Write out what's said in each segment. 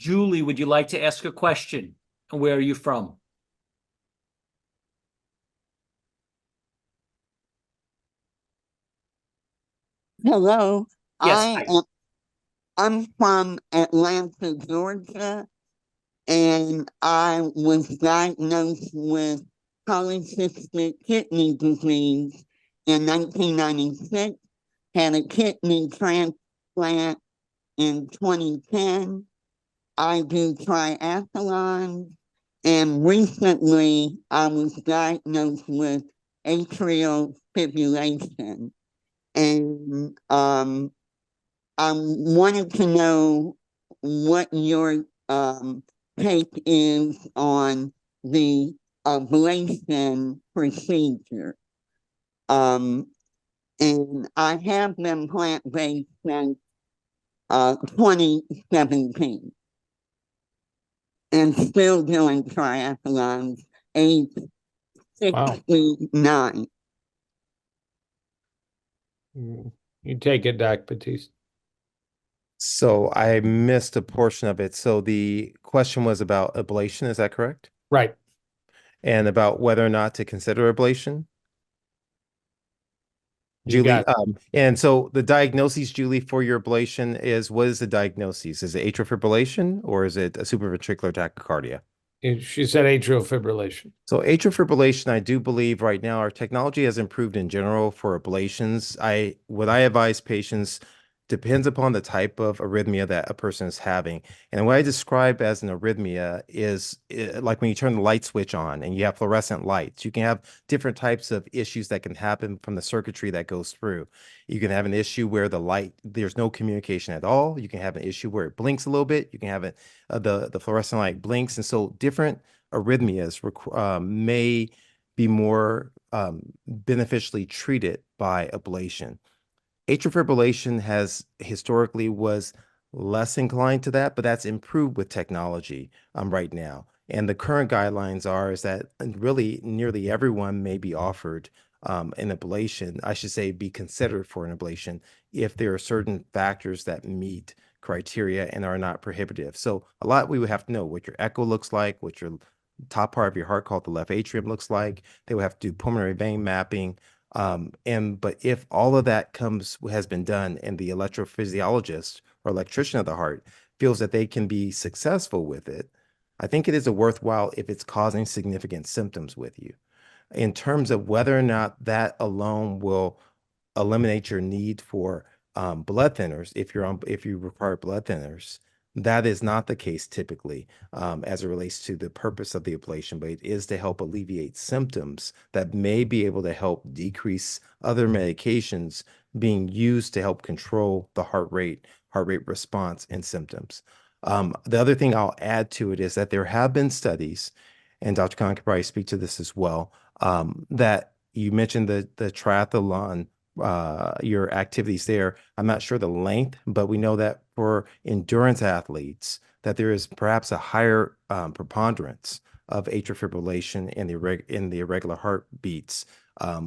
Julie, would you like to ask a question? And where are you from? Hello, Yes. I Hi. am I'm from Atlanta, Georgia, and I was diagnosed with polycystic kidney disease in 1996, had a kidney transplant in 2010. I do triathlons, and recently I was diagnosed with atrial fibrillation. And I wanted to know what your take is on the ablation procedure. Um, and I have been plant-based since 2017 and still doing triathlons, age Wow. 69. You take it, Doc Batiste. So I missed a portion of it. So the question was about ablation, is that correct? Right. And about whether or not to consider ablation? You Julie, got it. and so the diagnosis, Julie, for your ablation is, what is the diagnosis? Is it atrial fibrillation or is it a supraventricular tachycardia? She said atrial fibrillation. So atrial fibrillation, I do believe right now our technology has improved in general for ablations. What I advise patients depends upon the type of arrhythmia that a person is having. And what I describe as an arrhythmia is like when you turn the light switch on and you have fluorescent lights. You can have different types of issues that can happen from the circuitry that goes through. You can have an issue where there's no communication at all. You can have an issue where it blinks a little bit. You can have the fluorescent light blinks. And so different arrhythmias may be more beneficially treated by ablation. Atrial fibrillation has historically was less inclined to that, but that's improved with technology right now. And the current guidelines is that really nearly everyone may be offered an ablation. I should say be considered for an ablation if there are certain factors that meet criteria and are not prohibitive. So a lot we would have to know what your echo looks like, what your top part of your heart called the left atrium looks like. They would have to do pulmonary vein mapping. But if all of that has been done and the electrophysiologist or electrician of the heart feels that they can be successful with it, I think it is a worthwhile if it's causing significant symptoms with you. In terms of whether or not that alone will eliminate your need for blood thinners, if you require blood thinners, that is not the case typically as it relates to the purpose of the ablation, but it is to help alleviate symptoms that may be able to help decrease other medications being used to help control the heart rate response and symptoms. The other thing I'll add to it is that there have been studies, and Dr. Kahn could probably speak to this as well, that you mentioned the triathlon, your activities there. I'm not sure the length, but we know that for endurance athletes, that there is perhaps a higher preponderance of atrial fibrillation in the irregular heartbeats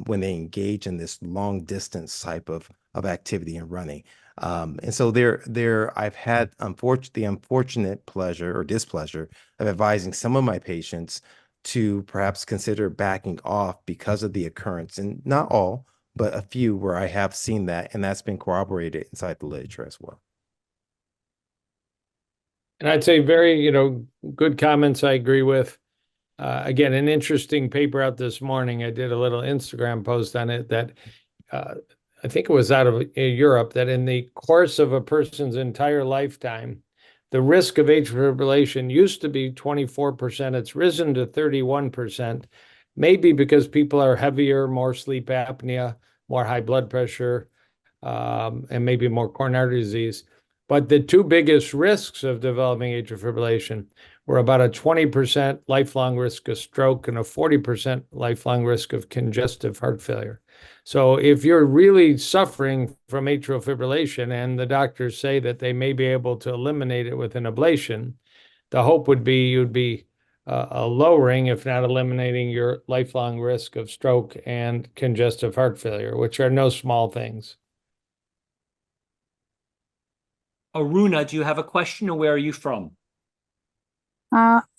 when they engage in this long distance type of activity and running. And so I've had the unfortunate pleasure or displeasure of advising some of my patients to perhaps consider backing off because of the occurrence, and not all, but a few where I have seen that, and that's been corroborated inside the literature as well. And I'd say very, good comments I agree with. Again, an interesting paper out this morning. I did a little Instagram post on it that I think it was out of Europe, that in the course of a person's entire lifetime, the risk of atrial fibrillation used to be 24%. It's risen to 31%, maybe because people are heavier, more sleep apnea, more high blood pressure, and maybe more coronary artery disease. But the two biggest risks of developing atrial fibrillation were about a 20% lifelong risk of stroke and a 40% lifelong risk of congestive heart failure. So if you're really suffering from atrial fibrillation and the doctors say that they may be able to eliminate it with an ablation, the hope would be you'd be lowering, if not eliminating, your lifelong risk of stroke and congestive heart failure, which are no small things. Aruna, do you have a question, or where are you from?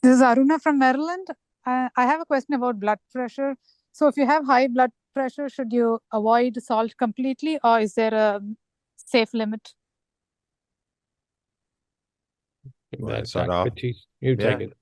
This is Aruna from Maryland. I have a question about blood pressure. So if you have high blood pressure, should you avoid salt completely, or is there a safe limit? Want to That start Dr. off? Batiste, you take it.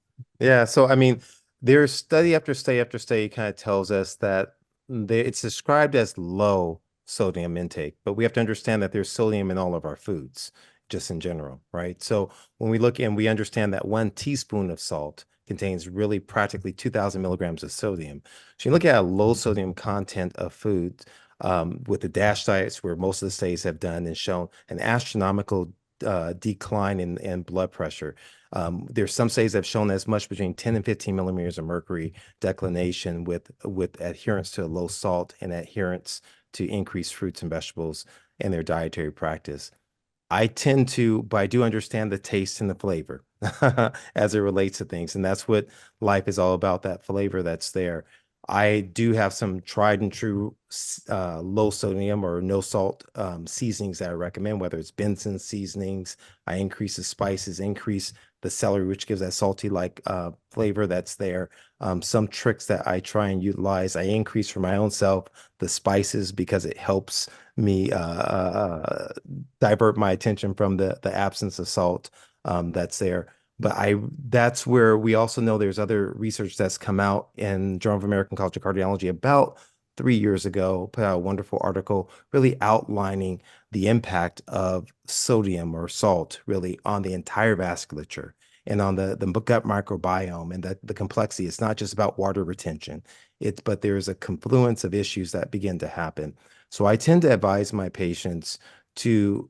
Yeah, so I mean, there's study after study after study kind of tells us that it's described as low sodium intake, but we have to understand that there's sodium in all of our foods, just in general, right? So when we look and we understand that 1 teaspoon of salt contains really practically 2,000 milligrams of sodium. So you look at a low sodium content of foods with the DASH diets, where most of the studies have done and shown an astronomical decline in blood pressure. There's some studies that have shown as much between 10 and 15 millimeters of mercury declination with adherence to low salt and adherence to increased fruits and vegetables in their dietary practice. I tend to, but I do understand the taste and the flavor as it relates to things. And that's what life is all about, that flavor that's there. I do have some tried and true low sodium or no salt seasonings that I recommend, whether it's Benson seasonings. I increase the spices, increase the celery, which gives that salty like flavor that's there. Some tricks that I try and utilize, I increase for my own self the spices because it helps me divert my attention from the absence of salt that's there. But that's where we also know there's other research that's come out in Journal of American College of Cardiology about 3 years ago, put out a wonderful article really outlining the impact of sodium or salt really on the entire vasculature and on the gut microbiome and the complexity. It's not just about water retention, but there's a confluence of issues that begin to happen. So I tend to advise my patients to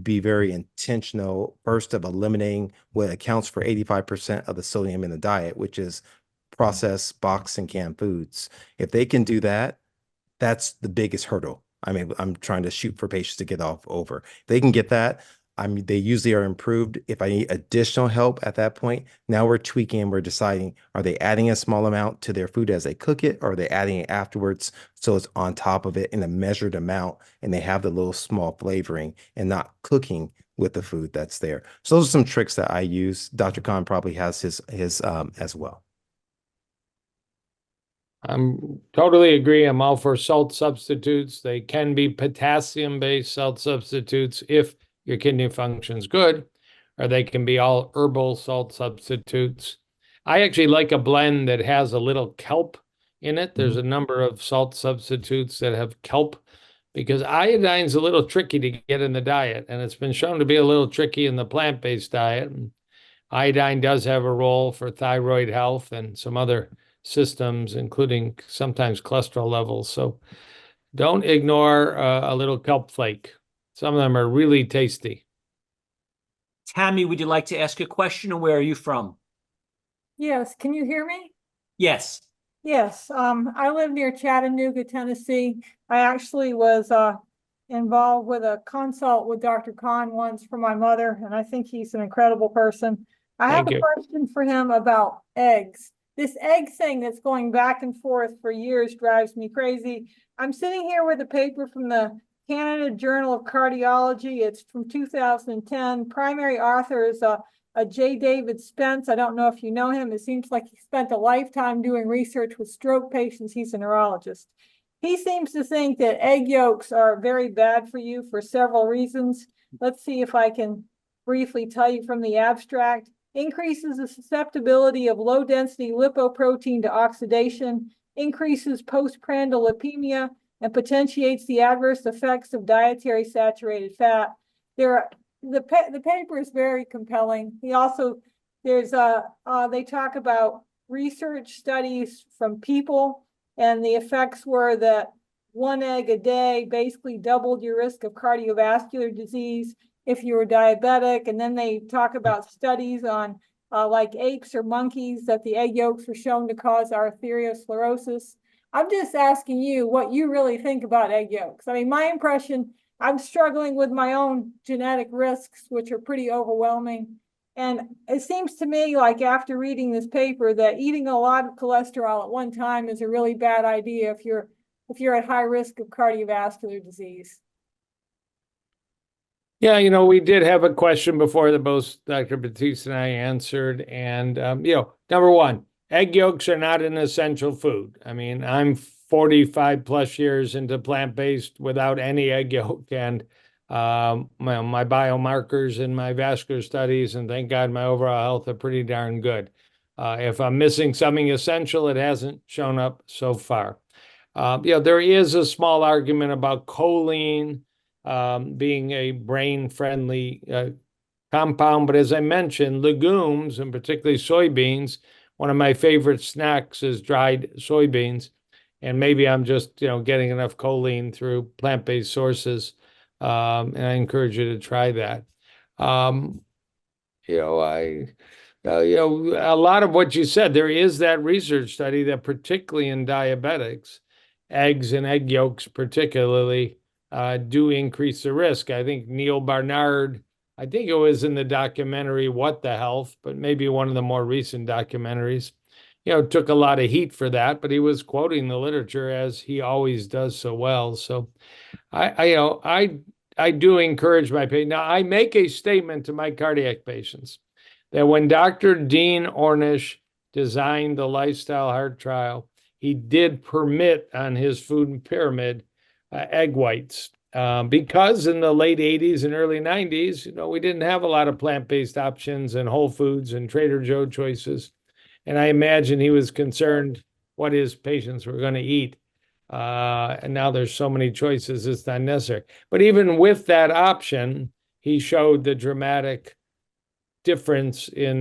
be very intentional, first of eliminating what accounts for 85% of the sodium in the diet, which is processed, boxed, and canned foods. If they can do that, that's the biggest hurdle. I mean, I'm trying to shoot for patients to get off over. If they can get that, I mean, they usually are improved. If I need additional help at that point, now we're tweaking and we're deciding, are they adding a small amount to their food as they cook it, or are they adding it afterwards so it's on top of it in a measured amount and they have the little small flavoring and not cooking with the food that's there. So those are some tricks that I use. Dr. Kahn probably has his as well. I'm totally agree. I'm all for salt substitutes. They can be potassium-based salt substitutes if your kidney function's good, or they can be all herbal salt substitutes. I actually like a blend that has a little kelp in it. There's a number of salt substitutes that have kelp because iodine's a little tricky to get in the diet, and it's been shown to be a little tricky in the plant-based diet. And iodine does have a role for thyroid health and some other systems, including sometimes cholesterol levels. So don't ignore a little kelp flake. Some of them are really tasty. Tammy, would you like to ask a question, and where are you from? Yes, can you hear me? Yes. Yes, I live near Chattanooga, Tennessee. I actually was involved with a consult with Dr. Kahn once for my mother, and I think he's an incredible person. I have Thank a you. question for him about eggs. This egg thing that's going back and forth for years drives me crazy. I'm sitting here with a paper from the Canada Journal of Cardiology. It's from 2010. Primary author is J. David Spence. I don't know if you know him. It seems like he spent a lifetime doing research with stroke patients. He's a neurologist. He seems to think that egg yolks are very bad for you for several reasons. Let's see if I can briefly tell you from the abstract. Increases the susceptibility of low-density lipoprotein to oxidation, increases postprandial lipemia, and potentiates the adverse effects of dietary saturated fat. The paper is very compelling. He also, they talk about research studies from people, and the effects were that 1 egg a day basically doubled your risk of cardiovascular disease if you were diabetic. And then they talk about studies on like apes or monkeys that the egg yolks were shown to cause arteriosclerosis. I'm just asking you what you really think about egg yolks. I mean, my impression, I'm struggling with my own genetic risks, which are pretty overwhelming. And it seems to me like after reading this paper that eating a lot of cholesterol at one time is a really bad idea if you're at high risk of cardiovascular disease. Yeah, we did have a question before that both Dr. Batiste and I answered. And, number one, egg yolks are not an essential food. I mean, I'm 45 plus years into plant-based without any egg yolk. And my biomarkers and my vascular studies, and thank God my overall health are pretty darn good. If I'm missing something essential, it hasn't shown up so far. There is a small argument about choline being a brain-friendly compound. But as I mentioned, legumes, and particularly soybeans, one of my favorite snacks is dried soybeans. And maybe I'm just, getting enough choline through plant-based sources. And I encourage you to try that. A lot of what you said, there is that research study that particularly in diabetics, eggs and egg yolks particularly, do increase the risk. I think Neil Barnard, I think it was in the documentary What the Health, but maybe one of the more recent documentaries, took a lot of heat for that, but he was quoting the literature as he always does so well. So I do encourage my patients. Now, I make a statement to my cardiac patients that when Dr. Dean Ornish designed the lifestyle heart trial, he did permit on his food pyramid egg whites because in the late 80s and early 90s, we didn't have a lot of plant-based options and Whole Foods and Trader Joe choices. And I imagine he was concerned what his patients were going to eat. And now there's so many choices, it's not necessary. But even with that option, he showed the dramatic difference in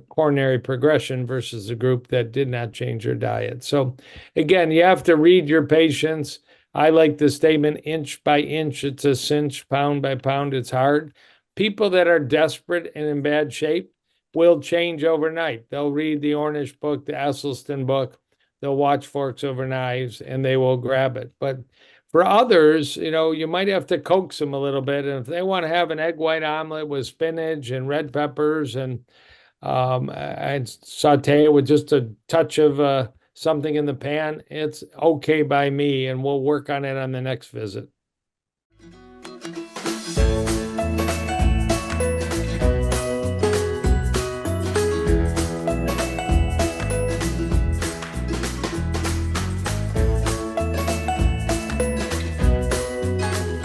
coronary progression versus a group that did not change their diet. So again, you have to read your patients. I like the statement, inch by inch, it's a cinch, pound by pound, it's hard. People that are desperate and in bad shape will change overnight. They'll read the Ornish book, the Esselstyn book, they'll watch Forks Over Knives, and they will grab it. But for others, you might have to coax them a little bit. And if they want to have an egg white omelet with spinach and red peppers and saute it with just a touch of something in the pan, it's okay by me, and we'll work on it on the next visit.